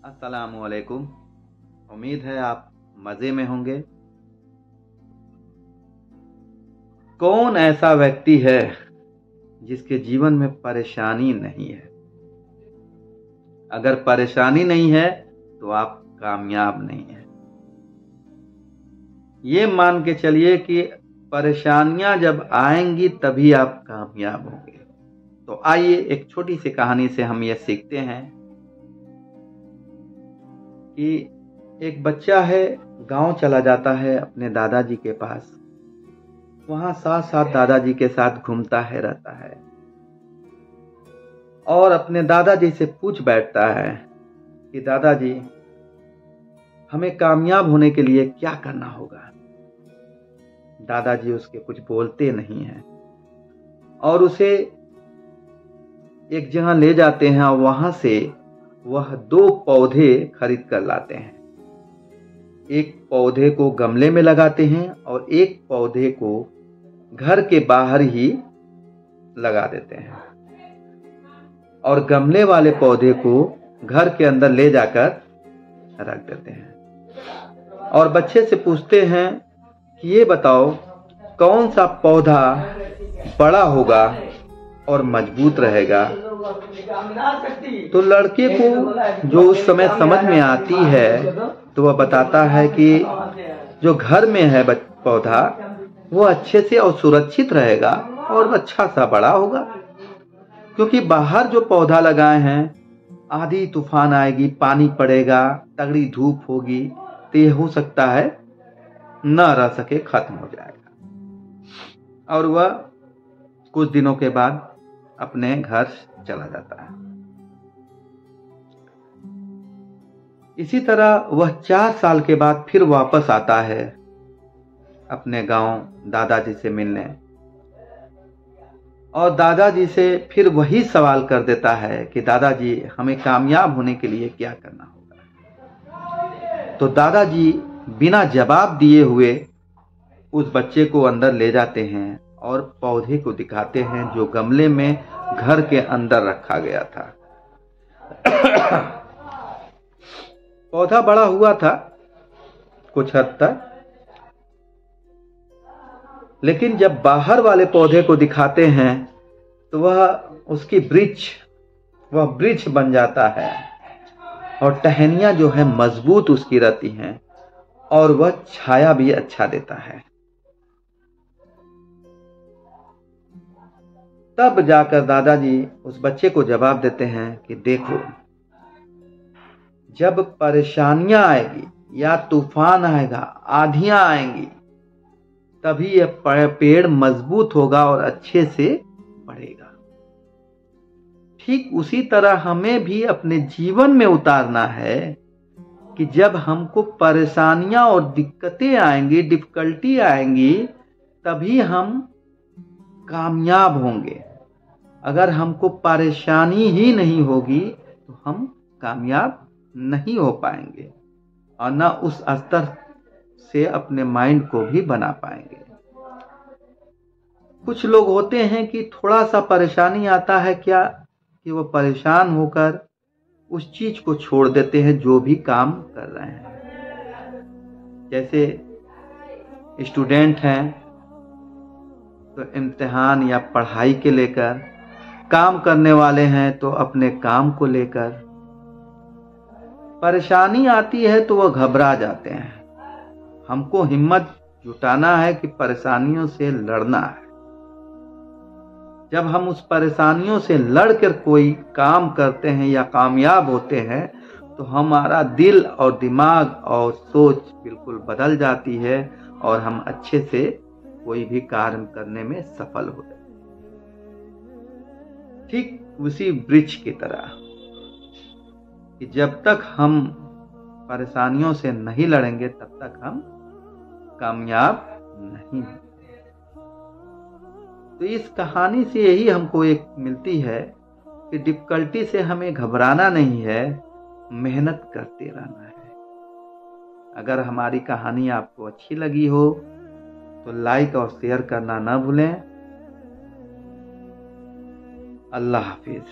अस्सलामुअलैकुम। उम्मीद है आप मज़े में होंगे। कौन ऐसा व्यक्ति है जिसके जीवन में परेशानी नहीं है? अगर परेशानी नहीं है तो आप कामयाब नहीं हैं। ये मान के चलिए कि परेशानियां जब आएंगी तभी आप कामयाब होंगे। तो आइए एक छोटी सी कहानी से हम ये सीखते हैं कि एक बच्चा है, गांव चला जाता है अपने दादाजी के पास। वहां साथ साथ दादाजी के साथ घूमता है, रहता है और अपने दादाजी से पूछ बैठता है कि दादाजी, हमें कामयाब होने के लिए क्या करना होगा? दादाजी उसके कुछ बोलते नहीं हैं और उसे एक जगह ले जाते हैं और वहां से वह 2 पौधे खरीद कर लाते हैं। एक पौधे को गमले में लगाते हैं और एक पौधे को घर के बाहर ही लगा देते हैं और गमले वाले पौधे को घर के अंदर ले जाकर रख देते हैं और बच्चे से पूछते हैं कि ये बताओ कौन सा पौधा बड़ा होगा और मजबूत रहेगा? तो लड़के को जो उस समय समझ में आती है तो वह बताता है कि जो घर में है पौधा वो अच्छे से और सुरक्षित रहेगा और अच्छा सा बड़ा होगा, क्योंकि बाहर जो पौधा लगाए हैं आधी तूफान आएगी, पानी पड़ेगा, तगड़ी धूप होगी तो ये हो सकता है न रह सके, खत्म हो जाएगा और वह कुछ दिनों के बाद अपने घर चला जाता है। इसी तरह वह 4 साल के बाद फिर वापस आता है अपने गांव दादाजी से मिलने और दादाजी से फिर वही सवाल कर देता है कि दादाजी, हमें कामयाब होने के लिए क्या करना होगा? तो दादाजी बिना जवाब दिए हुए उस बच्चे को अंदर ले जाते हैं और पौधे को दिखाते हैं जो गमले में घर के अंदर रखा गया था। पौधा बड़ा हुआ था कुछ हद तक, लेकिन जब बाहर वाले पौधे को दिखाते हैं तो वह उसकी वृक्ष बन जाता है और टहनियां जो है मजबूत उसकी रहती हैं और वह छाया भी अच्छा देता है। तब जाकर दादाजी उस बच्चे को जवाब देते हैं कि देखो, जब परेशानियां आएगी या तूफान आएगा, आंधियां आएंगी, तभी यह पेड़ मजबूत होगा और अच्छे से बढ़ेगा। ठीक उसी तरह हमें भी अपने जीवन में उतारना है कि जब हमको परेशानियां और दिक्कतें आएंगी, डिफिकल्टी आएंगी, तभी हम कामयाब होंगे। अगर हमको परेशानी ही नहीं होगी तो हम कामयाब नहीं हो पाएंगे और न उस स्तर से अपने माइंड को भी बना पाएंगे। कुछ लोग होते हैं कि थोड़ा सा परेशानी आता है क्या कि वो परेशान होकर उस चीज को छोड़ देते हैं जो भी काम कर रहे हैं। जैसे स्टूडेंट हैं तो इम्तिहान या पढ़ाई के लेकर, काम करने वाले हैं तो अपने काम को लेकर परेशानी आती है तो वह घबरा जाते हैं। हमको हिम्मत जुटाना है कि परेशानियों से लड़ना है। जब हम उस परेशानियों से लड़कर कोई काम करते हैं या कामयाब होते हैं तो हमारा दिल और दिमाग और सोच बिल्कुल बदल जाती है और हम अच्छे से कोई भी कार्य करने में सफल होते हैं। ठीक उसी वृक्ष की तरह कि जब तक हम परेशानियों से नहीं लड़ेंगे तब तक हम कामयाब नहीं होंगे। तो इस कहानी से यही हमको एक मिलती है कि डिफिकल्टी से हमें घबराना नहीं है, मेहनत करते रहना है। अगर हमारी कहानी आपको अच्छी लगी हो तो लाइक और शेयर करना ना भूलें। अल्लाह हाफिज।